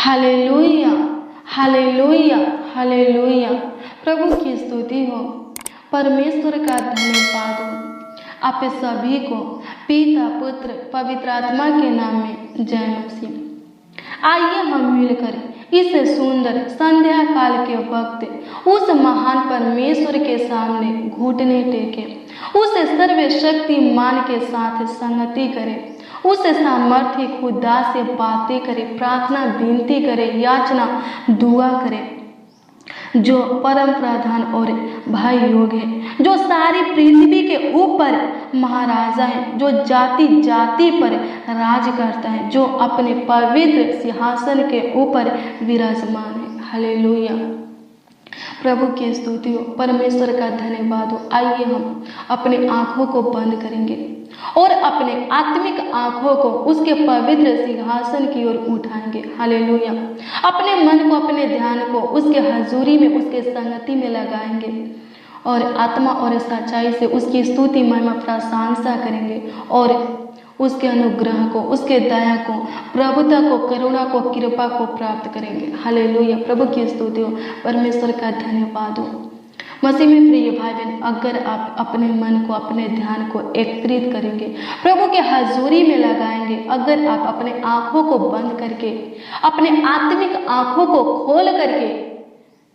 Hallelujah, hallelujah, hallelujah. प्रभु की स्तुति हो, परमेश्वर का धन्यवाद हो। आप सभी को पिता पुत्र पवित्र आत्मा के नाम में जय मसीह। आइए हम मिलकर इस सुंदर संध्या काल के वक्त उस महान परमेश्वर के सामने घुटने टेके, उस सर्वशक्तिमान के साथ संगति करें, उस सामर्थ्य खुदा से बातें करें, प्रार्थना विनती करें, याचना दुआ करें, जो परम प्रधान और भाई योग है, जो सारी पृथ्वी के ऊपर महाराजा है, जो जाति जाति पर राज करता है, जो अपने पवित्र सिंहासन के ऊपर विराजमान है। हालेलुया। प्रभु की स्तुति हो, परमेश्वर का धन्यवाद हो। आइए हम अपनी आंखों को बंद करेंगे और अपने आत्मिक आंखों को उसके पवित्र सिंहासन की ओर उठाएंगे। हालेलुया। अपने मन को, अपने ध्यान को उसके हजूरी में, उसके संगति में लगाएंगे और आत्मा और सच्चाई से उसकी स्तुति महिमा प्रशंसा करेंगे और उसके अनुग्रह को, उसके दया को, प्रभुता को, करुणा को, कृपा को प्राप्त करेंगे। हालेलुया। प्रभु की स्तुति हो, परमेश्वर का धन्यवाद हो। मसीह में प्रिय भाई बहन, अगर आप अपने मन को, अपने ध्यान को एकत्रित करेंगे, प्रभु के हजूरी में लगाएंगे, अगर आप अपने आंखों को बंद करके, अपने आत्मिक आंखों को खोल करके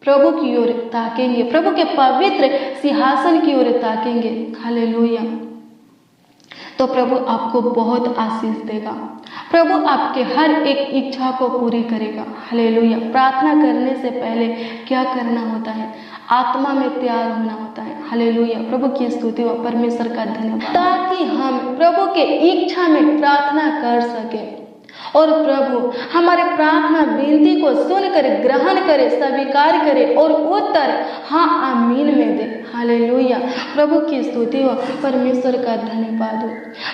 प्रभु की ओर ताकेंगे, प्रभु के पवित्र सिंहासन की ओर ताकेंगे, हालेलुया, तो प्रभु आपको बहुत आशीष देगा। प्रभु आपके हर एक इच्छा को पूरी करेगा। हालेलुया। प्रार्थना करने से पहले क्या करना होता है? आत्मा में तैयार होना होता है। हालेलुया। प्रभु की स्तुति हो, परमेश्वर का धन्यवाद, ताकि हम प्रभु के इच्छा में प्रार्थना कर सके और प्रभु हमारे प्रार्थना विनती को सुनकर ग्रहण करे, स्वीकार करे और उत्तर हाँ आमीन में दे। हालेलुया। प्रभु की स्तुति हो, परमेश्वर का धन्यवाद हो।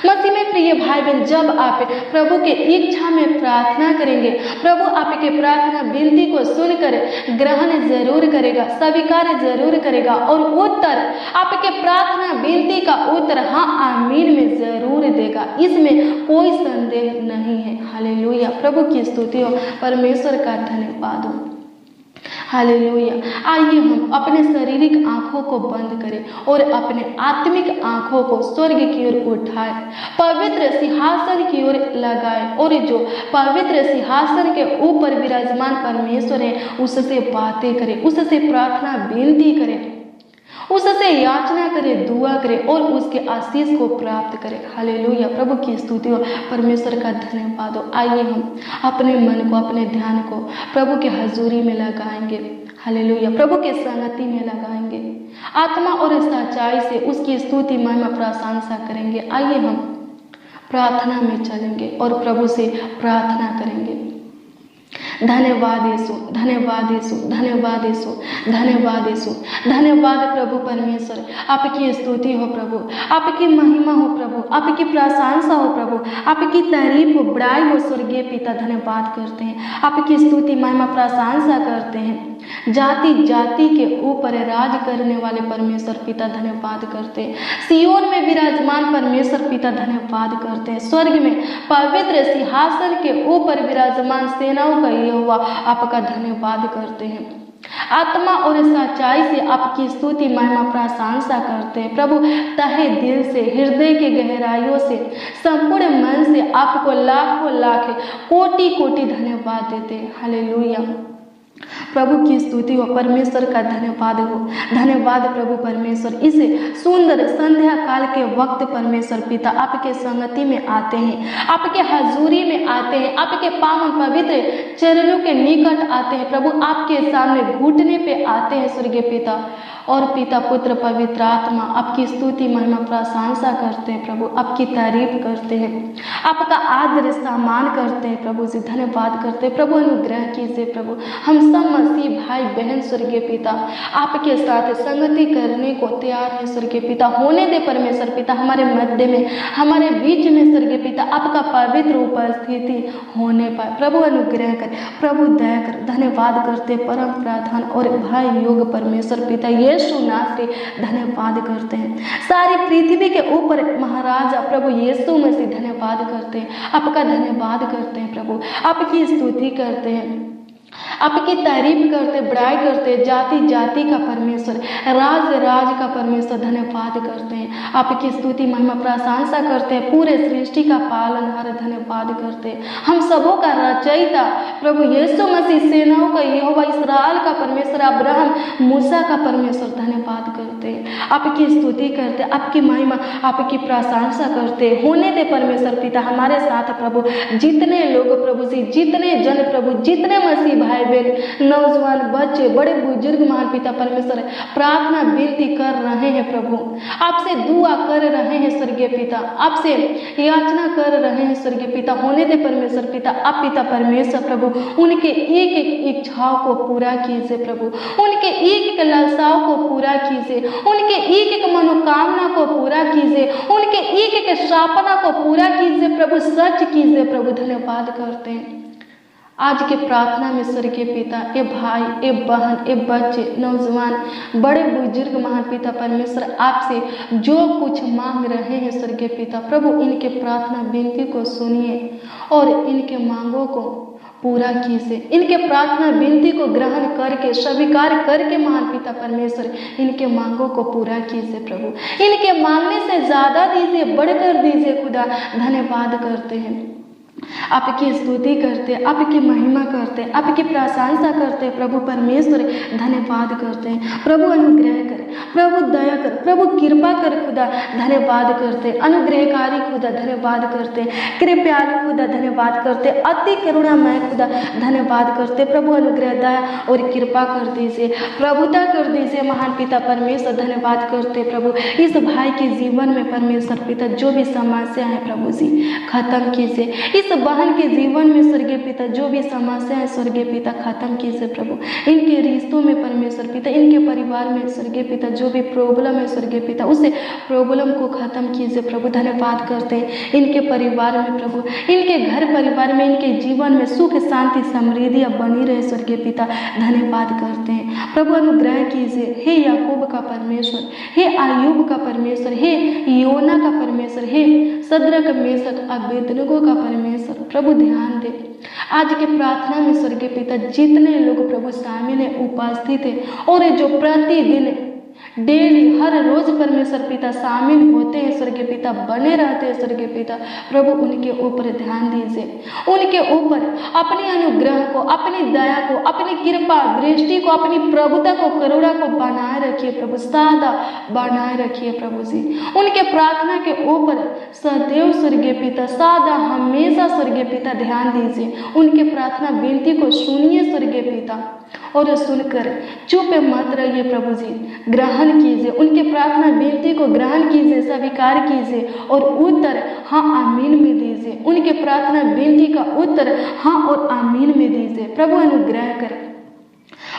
मसीह में प्रिय भाई बहन, जब आप प्रभु के इच्छा में प्रार्थना करेंगे, प्रभु आपके प्रार्थना विनती को सुनकर ग्रहण जरूर करेगा, स्वीकार जरूर करेगा और उत्तर, आपके प्रार्थना विनती का उत्तर हाँ आमीन में जरूर देगा। इसमें कोई संदेह नहीं है। हालेलुया। प्रभु की स्तुति हो, परमेश्वर का धन्यवाद हो। हालेलुया। आइए हम अपने शारीरिक आंखों को बंद करें और अपने आत्मिक आंखों को स्वर्ग की ओर उठाएं, पवित्र सिंहासन की ओर लगाएं और जो पवित्र सिंहासन के ऊपर विराजमान परमेश्वर है उससे बातें करें, उससे प्रार्थना विनती करें, उससे याचना करें, दुआ करें और उसके आशीष को प्राप्त करें। हालेलुया। प्रभु की स्तुति हो, परमेश्वर का धन्यवाद हो। आइए हम अपने मन को, अपने ध्यान को प्रभु के हजूरी में लगाएंगे। हालेलुया। प्रभु के संगति में लगाएंगे, आत्मा और सच्चाई से उसकी स्तुति महिमा प्रशंसा करेंगे। आइए हम प्रार्थना में चलेंगे और प्रभु से प्रार्थना करेंगे। धन्यवाद यीशु, धन्यवाद यीशु, धन्यवाद यीशु, धन्यवाद यीशु, धन्यवाद प्रभु परमेश्वर। आपकी स्तुति हो प्रभु, आपकी महिमा हो प्रभु, आपकी प्रशंसा हो प्रभु, आपकी तारीफ हो, बड़ाई हो स्वर्गीय पिता। धन्यवाद करते हैं, आपकी स्तुति महिमा प्रशंसा करते हैं। जाति जाति के ऊपर राज करने वाले परमेश्वर पिता धन्यवाद करते हैं। सियोन में विराजमान परमेश्वर पिता धन्यवाद करते हैं। स्वर्ग में पवित्र सिंहासन के ऊपर विराजमान सेनाओं का यहोवा आपका धन्यवाद करते हैं। आत्मा और सच्चाई से आपकी स्तुति महिमा प्रशंसा करते हैं प्रभु। तहे दिल से, हृदय के गहराइयों से, संपूर्ण मन से आपको लाखों लाख, कोटि कोटि धन्यवाद देते हैं। हालेलुया। प्रभु की स्तुति हो, परमेश्वर का धन्यवाद हो। धन्यवाद प्रभु परमेश्वर। इस सुंदर संध्या काल के वक्त परमेश्वर पिता आपके संगति में आते हैं, आपके हजूरी में आते हैं, आपके पावन पवित्र चरणों के निकट आते हैं प्रभु, आपके सामने घुटने पे आते हैं स्वर्गीय पिता। और पिता पुत्र पवित्र आत्मा आपकी स्तुति महिमा प्रशंसा करते हैं प्रभु, आपकी तारीफ करते हैं, आपका आदर सम्मान करते हैं प्रभु जी। धन्यवाद करते हैं प्रभु। अनुग्रह कीजिए प्रभु, हम सब मसीह भाई बहन स्वर्गीय पिता आपके साथ संगति करने को तैयार है स्वर्गीय पिता। होने दे परमेश्वर पिता हमारे मध्य में, हमारे बीच में स्वर्गीय पिता आपका पवित्र उपस्थिति होने पाए। प्रभु अनुग्रह कर, प्रभु दया कर। धन्यवाद करते परम प्रधान और भाई योग परमेश्वर पिता यीशु नासरी धन्यवाद करते हैं। सारी पृथ्वी के ऊपर महाराजा प्रभु यीशु मसीह धन्यवाद करते हैं, आपका धन्यवाद करते हैं प्रभु, आपकी स्तुति करते हैं, आपकी तारीफ करते, बड़ाई करते। जाति जाति का परमेश्वर, राज राज का परमेश्वर धन्यवाद करते हैं, आपकी स्तुति महिमा प्रशंसा करते हैं। पूरे सृष्टि का पालनहार धन्यवाद करते हैं। हम सबों का रचयिता प्रभु यीशु मसीह, सेनाओं का यहोवा, इस्राएल का परमेश्वर, अब्राहम मूसा का परमेश्वर धन्यवाद करते हैं, आपकी स्तुति करते, आपकी महिमा आपकी प्रशंसा करते। होने दे परमेश्वर पिता हमारे साथ प्रभु, जितने लोग प्रभु जी, जितने जन प्रभु, जितने मसीह भाई बहन, नौजवान, बच्चे, बड़े बुजुर्ग महान पिता परमेश्वर प्रार्थना विनती कर रहे हैं प्रभु, आपसे दुआ कर रहे हैं स्वर्गीय पिता, आपसे याचना कर रहे हैं स्वर्गीय पिता। होने दे परमेश्वर पिता, आप पिता परमेश्वर प्रभु उनके एक एक इच्छाओं को पूरा कीजिए प्रभु, उनके एक एक लालसाओं को पूरा कीजिए, उनके एक एक मनोकामना को पूरा कीजिए, उनके एक एक सपना को पूरा कीजिए प्रभु, सच कीजिए प्रभु। धन्यवाद करते हैं आज के प्रार्थना में स्वर्गीय पिता, ए भाई, ए बहन, ए बच्चे, नौजवान, बड़े बुजुर्ग महान पिता परमेश्वर आपसे जो कुछ मांग रहे हैं स्वर्गीय पिता प्रभु, इनके प्रार्थना विनती को सुनिए और इनके मांगों को पूरा कीजिए, इनके प्रार्थना विनती को ग्रहण करके स्वीकार करके महान पिता परमेश्वर इनके मांगों को पूरा कीजिए प्रभु, इनके मांगने से ज़्यादा दीजिए, बढ़कर दीजिए खुदा। धन्यवाद करते हैं, आपकी स्तुति करते, आपकी महिमा करते, आपकी प्रशंसा करते प्रभु परमेश्वर। धन्यवाद करते हैं प्रभु, अनुग्रह कर प्रभु, दया कर प्रभु, कृपा कर खुदा। धन्यवाद करते, अनुग्रहकारी खुदा धन्यवाद करते, कृपालु खुदा धन्यवाद करते, अति करुणामय खुदा धन्यवाद करते प्रभु। अनुग्रह दया और कृपा कर दीजिए, प्रभुता कर दीजिए महान पिता परमेश्वर। धन्यवाद करते प्रभु, इस भाई के जीवन में परमेश्वर पिता जो भी समस्या है प्रभु जी खत्म कीजिए, इस बहन के जीवन में स्वर्गीय पिता जो भी समस्या है स्वर्गीय पिता खत्म कीजिए प्रभु। इनके रिश्तों में परमेश्वर पिता, इनके परिवार में स्वर्गीय पिता जो भी प्रॉब्लम है स्वर्गीय पिता उसे प्रॉब्लम को खत्म कीजिए प्रभु। धन्यवाद करते हैं इनके परिवार में प्रभु, इनके घर परिवार में, इनके जीवन में सुख शांति समृद्धि बनी रहे स्वर्गीय पिता। धन्यवाद करते हैं प्रभु, अनुग्रह कीजिए। हे याकूब का परमेश्वर, हे आयूब का परमेश्वर, हे योना का परमेश्वर, हे सद्रक मेशक अबेदनगो का परमेश्वर प्रभु ध्यान दे। आज के प्रार्थना में स्वर्गीय पिता जितने लोग प्रभु शामिल है, उपस्थित है और जो प्रतिदिन डेली हर रोज परमेश्वर पिता शामिल होते हैं स्वर्गीय पिता, बने रहते हैं स्वर्गीय पिता प्रभु, उनके ऊपर ध्यान दीजिए, उनके ऊपर अपने अनुग्रह को, अपनी दया को, अपनी कृपा दृष्टि को, अपनी प्रभुता को, करुणा को बनाए रखिए प्रभु, सदा बनाए रखिए प्रभु जी। उनके प्रार्थना के ऊपर सदैव स्वर्गीय पिता, सदा हमेशा स्वर्गीय पिता ध्यान दीजिए, उनके प्रार्थना विनती को सुनिए स्वर्गीय पिता और सुनकर चुप मत रहिए प्रभु जी, ग्रहण कीजिए उनके प्रार्थना विनती को, ग्रहण कीजिए, स्वीकार कीजिए और उत्तर हाँ आमीन में दीजिए। उनके प्रार्थना विनती का उत्तर हाँ और आमीन में दीजिए प्रभु। अनुग्रह कर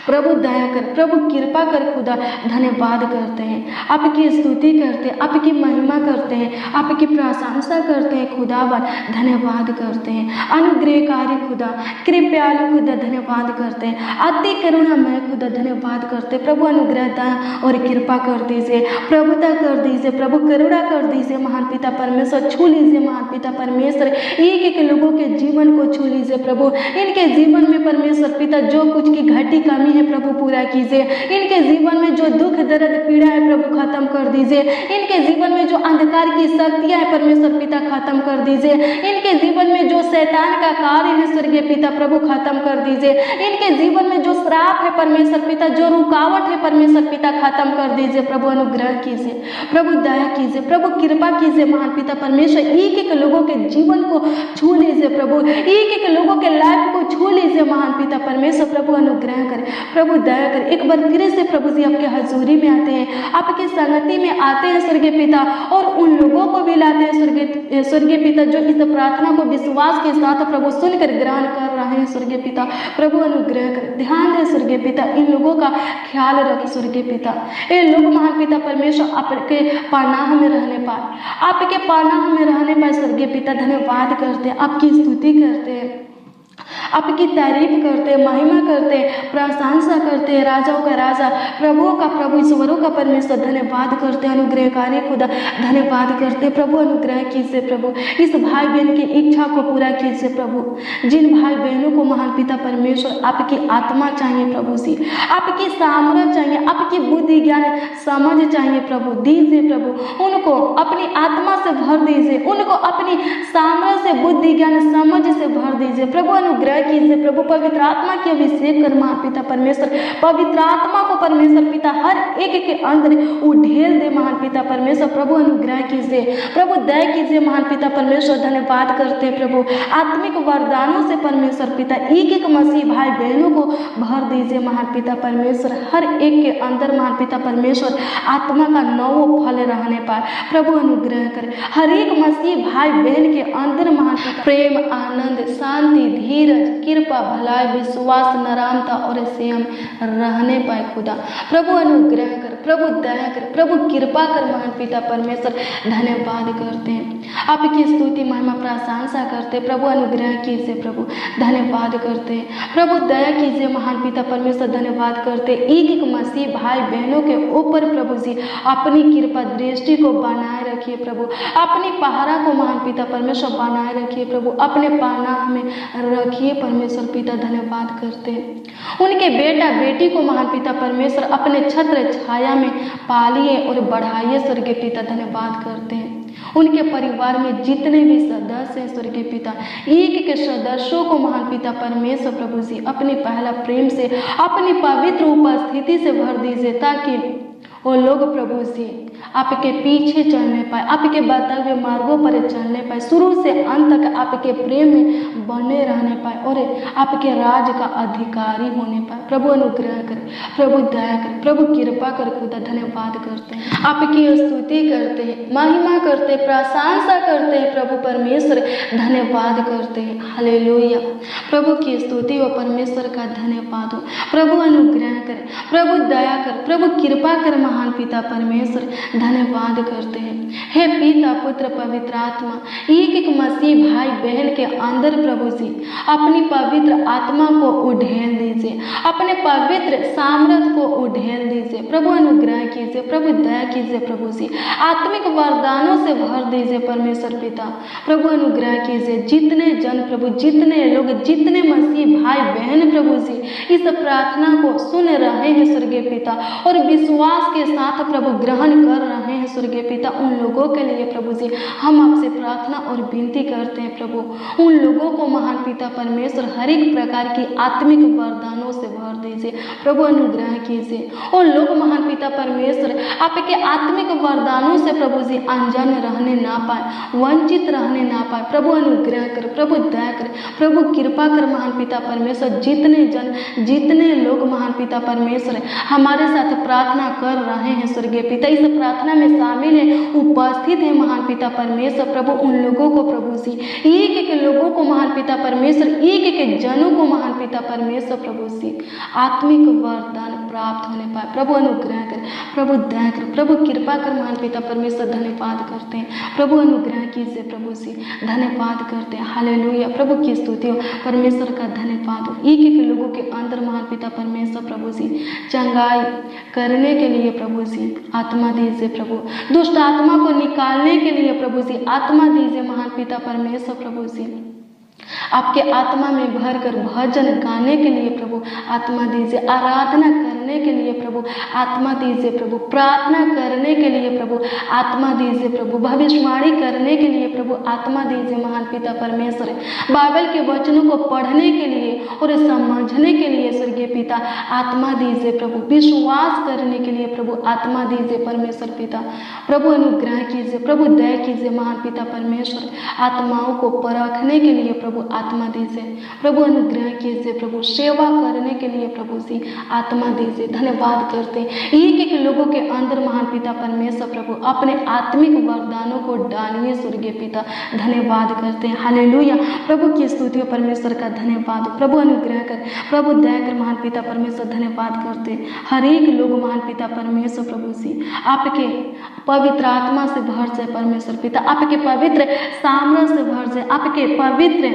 प्रभु, दया कर प्रभु, कृपा कर खुदा। धन्यवाद करते हैं, आपकी स्तुति करते हैं, आपकी महिमा करते हैं, आपकी प्रशंसा करते हैं खुदावन। धन्यवाद करते हैं अनुग्रहकारी खुदा, कृपालु खुदा। धन्यवाद करते हैं अति करुणामय खुदा। धन्यवाद करते प्रभु, अनुग्रह दया और कृपा कर दीजिए, प्रभुता कर दीजिए प्रभु, करुणा कर दीजिए महान पिता परमेश्वर। छू लीजिए महान पिता परमेश्वर, एक एक लोगों के जीवन को छू लीजिए प्रभु, इनके जीवन में परमेश्वर पिता जो कुछ की घटी कमी है प्रभु पूरा कीजिए, इनके जीवन में जो दुख दर्द पीड़ा है प्रभु खत्म कर दीजिए, इनके जीवन में जो अंधकार की शक्तियां है परमेश्वर पिता खत्म कर दीजिए, इनके जीवन में जो शैतान का कार्य है स्वर्गीय पिता प्रभु खत्म कर दीजिए, इनके जीवन में जो श्राप है परमेश्वर पिता, जो रुकावट है परमेश्वर पिता खत्म कर दीजिए प्रभु। अनुग्रह कीजिए प्रभु, दया कीजिए प्रभु, कृपा कीजिए महान पिता परमेश्वर। एक एक लोगों के जीवन को छू लीजिए प्रभु, एक एक लोगों के लाइफ को छू लीजिए महान पिता परमेश्वर प्रभु अनुग्रह करे, प्रभु दया करे। एक बार फिर से प्रभु जी आपके हजूरी में आते हैं, आपकी संगति में आते हैं स्वर्गीय पिता, और उन लोगों को भी लाते हैं स्वर्गीय पिता जो इस प्रार्थना को विश्वास के साथ प्रभु सुनकर ग्रहण कर रहे हैं स्वर्गीय पिता। प्रभु अनुग्रह कर, ध्यान दे स्वर्गीय पिता, इन लोगों का ख्याल रख स्वर्गीय पिता। ये लोग महान पिता परमेश्वर आपके पनाह में रहने पाए, आपके पनाह में रहने पाए स्वर्गीय पिता। धन्यवाद करते हैं, आपकी स्तुति करते हैं, आपकी तारीफ करते, महिमा करते, प्रशंसा करते, राजाओं का राजा, प्रभुओं का प्रभु, ईश्वरों का परमेश्वर। धन्यवाद करते, अनुग्रहकारी खुदा धन्यवाद करते। प्रभु अनुग्रह कीजिए प्रभु, इस भाई बहन की इच्छा को पूरा कीजिए प्रभु। जिन भाई बहनों को महान पिता परमेश्वर आपकी आत्मा चाहिए प्रभु जी, आपकी सामर्थ्य चाहिए, आपकी बुद्धि ज्ञान समझ चाहिए प्रभु, दीजिए प्रभु। उनको अपनी आत्मा से भर दीजिए, उनको अपनी सामर्थ्य से, बुद्धि ज्ञान समझ से भर दीजिए प्रभु। अनुग्रह कीजिए प्रभु, पवित्र आत्मा की अभिषेक कर महान पिता परमेश्वर। पवित्र आत्मा को परमेश्वर पिता हर एक के अंदर उढेल दे महान पिता परमेश्वर। प्रभु अनुग्रह कीजिए प्रभु, दया कीजिए महान पिता परमेश्वर। धन्यवाद करते हैं प्रभु, आत्मिक वरदानों से परमेश्वर पिता एक एक मसीह भाई बहनों को भर दीजिए महान पिता परमेश्वर। हर एक के अंदर महान पिता परमेश्वर आत्मा का नौ फल रहने पाए प्रभु। अनुग्रह कर, हर एक मसीह भाई बहन के अंदर महान पिता प्रेम, आनंद, शांति, धीरज, कृपा, भलाई, विश्वास, नरामता और संयम रहने पाए खुदा। प्रभु अनुग्रह कर, प्रभु दया कर, प्रभु कृपा कर महान पिता परमेश्वर। धन्यवाद करते हैं, आपकी स्तुति महिमा प्रशंसा करते। प्रभु अनुग्रह कीजिए प्रभु, धन्यवाद करते हैं प्रभु, दया कीजिए महान पिता परमेश्वर। धन्यवाद करते, एक एक मसीह भाई बहनों के ऊपर प्रभु जी अपनी कृपा दृष्टि को बनाए रखिए प्रभु, अपनी पहरा को महान पिता परमेश्वर बनाए रखिए प्रभु, अपने पनाह में रखिए परमेश्वर पिता। धन्यवाद करते हैं, उनके बेटा बेटी को महान पिता परमेश्वर अपने छत्र छाया में पालिए और बढ़ाइए स्वर्गीय पिता। धन्यवाद करते हैं, उनके परिवार में जितने भी सदस्य हैं स्वर्गीय पिता, एक के सदस्यों को महान पिता परमेश्वर प्रभु जी अपने पहला प्रेम से, अपनी पवित्र उपस्थिति से भर दीजिए, ताकि वो लोग प्रभु जी आपके पीछे चलने पाए, आपके बताए हुए मार्गों पर चलने पाए, शुरू से अंत तक आपके प्रेम में बने रहने पाए और आपके राज का अधिकारी होने पाए। प्रभु अनुग्रह कर, प्रभु दया कर, प्रभु कृपा कर खुदा। धन्यवाद करते हैं, आपकी स्तुति करते हैं, महिमा करते, प्रशंसा करते हैं प्रभु परमेश्वर। धन्यवाद करते हैं, हालेलुया। प्रभु की स्तुति हो, परमेश्वर का धन्यवाद हो। प्रभु अनुग्रह कर, प्रभु दया कर, प्रभु कृपा कर महान पिता परमेश्वर। धन्यवाद करते हैं, हे पिता पुत्र पवित्र आत्मा, एक एक मसीह भाई बहन के अंदर प्रभु जी अपनी पवित्र आत्मा को उढेल दीजिए, अपने पवित्र सामर्थ्य को उढेल दीजिए। प्रभु अनुग्रह कीजिए, प्रभु दया कीजिए प्रभु जी, आत्मिक वरदानों से भर दीजिए परमेश्वर पिता। प्रभु अनुग्रह कीजिए, जितने जन प्रभु, जितने लोग, जितने मसीह भाई बहन प्रभु जी इस प्रार्थना को सुन रहे हैं स्वर्गीय पिता और विश्वास के साथ प्रभु ग्रहण कर रहे हैं स्वर्गीय पिता, उन लोगों के लिए प्रभु जी हम आपसे प्रार्थना और विनती करते हैं प्रभु। उन लोगों को महान पिता परमेश्वर हर एक प्रकार की आत्मिक वरदानों से भर दीजिए। प्रभु अनुग्रह कीजिए, और लोग महान पिता परमेश्वर आपके आत्मिक वरदानों से प्रभु जी अनजान रहने ना पाए, वंचित रहने ना पाए। प्रभु अनुग्रह कर, प्रभु दया कर, प्रभु कृपा कर महान पिता परमेश्वर। जितने जन, जितने लोग महान पिता परमेश्वर हमारे साथ प्रार्थना कर रहे हैं स्वर्गीय पिता, इस प्रार्थना में शामिल है, उपस्थित है महान पिता परमेश्वर प्रभु, उन लोगों को प्रभु जी, एक एक लोगों को महान पिता परमेश्वर, एक एक जनों को महान पिता परमेश्वर प्रभु जी आत्मिक वरदान प्राप्त होने पाए। प्रभु अनुग्रह कर, प्रभु दया कर, प्रभु कृपा कर महान पिता परमेश्वर। धन्यवाद करते हैं, प्रभु अनुग्रह कीजिए प्रभु जी। धन्यवाद करते हैं, हालेलुया। प्रभु की स्तुति हो, परमेश्वर का धन्यवाद हो। एक एक लोगों के अंदर महान पिता परमेश्वर प्रभु जी चंगाई करने के लिए प्रभु जी आत्मा दीजिए प्रभु, दुष्ट आत्मा को निकालने के लिए प्रभु जी आत्मा दीजिए महान पिता परमेश्वर प्रभु जी। आपके आत्मा में भर कर भजन गाने के लिए प्रभु आत्मा दीजिए, आराधना करने करने के लिए प्रभु आत्मा दीजिए प्रभु, प्रार्थना करने के लिए प्रभु आत्मा दीजिए प्रभु, भविष्यवाणी करने के लिए प्रभु आत्मा दीजिए महान पिता परमेश्वर। बाइबल के वचनों को पढ़ने के लिए और समझने के लिए स्वर्गीय पिता आत्मा दीजिए प्रभु, विश्वास करने के लिए प्रभु आत्मा दीजिए परमेश्वर पिता। प्रभु अनुग्रह कीजिए प्रभु, दया कीजिए महान पिता परमेश्वर। आत्माओं को परखने के लिए प्रभु आत्मा दीजिए प्रभु, अनुग्रह कीजिए प्रभु, सेवा करने के लिए प्रभु जी आत्मा दीजिए। धन्यवाद करते हैं एक एक लोगों के अंदर महान पिता परमेश्वर प्रभु अपने आत्मिक वरदानों को डालिए स्वर्गीय पिता। धन्यवाद करते हैं, हालेलुया। प्रभु की स्तुति हो परमेश्वर का धन्यवाद। प्रभु अनुग्रह कर, प्रभु दया कर महान पिता परमेश्वर। धन्यवाद करते हैं हर एक लोग महान पिता परमेश्वर प्रभु जी आपके पवित्र आत्मा से भर जाए परमेश्वर पिता, आपके पवित्र सामर्थ्य से भर जाए, आपके पवित्र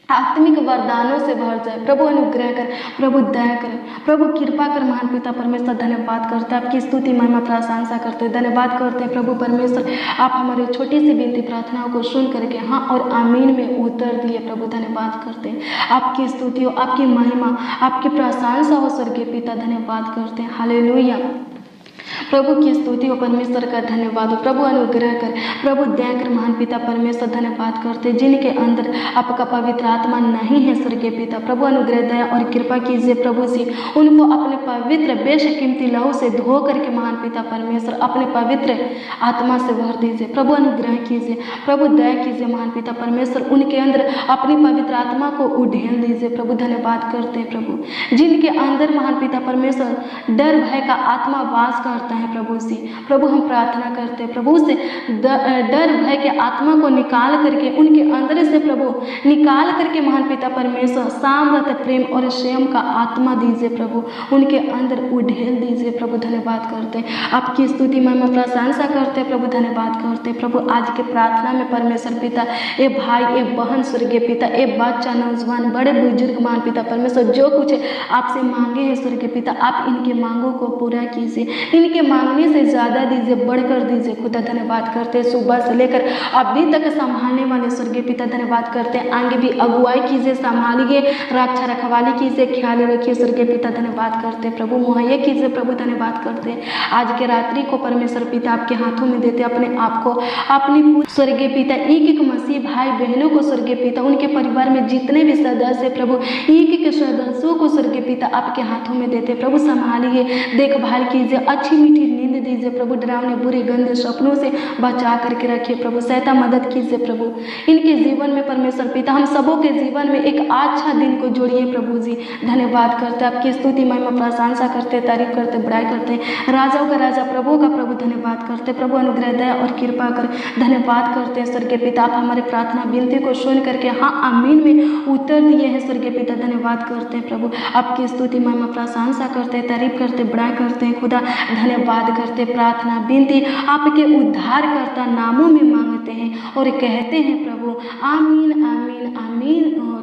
आत्मिक वरदानों से भर जाए। प्रभु अनुग्रह कर, प्रभु दया कर, प्रभु कृपा कर महान पिता परमेश्वर। धन्यवाद करते हैं, आपकी स्तुति महिमा प्रशंसा करते हैं। धन्यवाद करते हैं प्रभु परमेश्वर, आप हमारे छोटी सी विनती प्रार्थनाओं को सुन करके हाँ और आमीन में उत्तर दिए प्रभु। धन्यवाद करते हैं, आपकी स्तुति हो, आपकी महिमा, आपकी प्रशंसा हो स्वर्गीय पिता। धन्यवाद करते हैं, हालेलुया। प्रभु की स्तुति हो परमेश्वर का धन्यवाद हो। प्रभु अनुग्रह कर, प्रभु दया कर महान पिता परमेश्वर। धन्यवाद करते जिनके अंदर आपका पवित्र आत्मा नहीं है स्वर्गीय पिता, प्रभु अनुग्रह दया और कृपा कीजिए प्रभु जी, उनको अपने पवित्र बेशकीमती लहू से धो करके महान पिता परमेश्वर अपने पवित्र आत्मा से भर दीजिए। प्रभु अनुग्रह कीजिए, प्रभु दया कीजिए महान पिता परमेश्वर, उनके अंदर अपनी पवित्र आत्मा को उड़ेल दीजिए प्रभु। धन्यवाद करते हैं प्रभु जिनके अंदर महान पिता परमेश्वर डर भय का आत्मा वास करता है प्रभु जी, प्रभु हम प्रार्थना करते हैं प्रभु से डर भय के आत्मा को निकाल करके उनके अंदर से प्रभु निकाल करके महान पिता परमेश्वर सामर्थ्य प्रेम और संयम का आत्मा दीजिए प्रभु, उनके अंदर उड़ेल दीजिए प्रभु। धन्यवाद करते हैं, आपकी स्तुति महिमा प्रशंसा करते हैं प्रभु। धन्यवाद करते हैं प्रभु आज के प्रार्थना में परमेश्वर पिता, ए भाई ए बहन स्वर्गीय पिता, ए बच्चा नौजवान बड़े बुजुर्ग महान पिता परमेश्वर जो कुछ आपसे मांगे हैं स्वर्गीय पिता, आप इनके मांगों को पूरा कीजिए, इनके मांगने से ज़्यादा दीजिए, बढ़कर दीजिए खुदा। धन्यवाद करते हैं सुबह से लेकर अभी तक संभालने वाले स्वर्गीय पिता। धन्यवाद करते हैं आगे भी अगुवाई कीजिए, संभालिए, रक्षा रखवाली कीजिए, ख्याल रखिए स्वर्गीय पिता। धन्यवाद करते हैं प्रभु, मुहैया कीजिए प्रभु। धन्यवाद करते हैं आज के रात्रि को परमेश्वर पिता आपके हाथों में देते अपने आप को, अपनी स्वर्गीय पिता एक एक मसीह भाई बहनों को स्वर्गीय पिता, उनके परिवार में जितने भी सदस्य प्रभु एक एक सदस्यों को स्वर्गीय पिता आपके हाथों में देते प्रभु। संभालिए, देखभाल कीजिए, अच्छी मीठी नींद दीजिए प्रभु, डरावने बुरे गंदे सपनों से बचा करके रखिए प्रभु। सहायता मदद कीजिए प्रभु इनके जीवन में परमेश्वर पिता, हम सबों के जीवन में एक अच्छा दिन को जोड़िए प्रभु जी। धन्यवाद करते हैं, आपकी स्तुति महिमा प्रशंसा करते, तारीफ करते, बड़ाई करते, राजाओं का राजा प्रभु का प्रभु। धन्यवाद करते प्रभु, अनुग्रह दया और कृपा कर। धन्यवाद करते हैं स्वर्गीय पिता, आप हमारे प्रार्थना विनती को सुन करके हाँ आमीन में उत्तर दिए हैं स्वर्गीय पिता। धन्यवाद करते हैं प्रभु, आपकी स्तुति महिमा प्रशंसा करते, तारीफ करते, बड़ाई करते हैं खुदा। धन्यवाद करते, प्रार्थना विनती आपके उद्धारकर्ता नामों में मांगते हैं और कहते हैं प्रभु आमीन आमीन आमीन।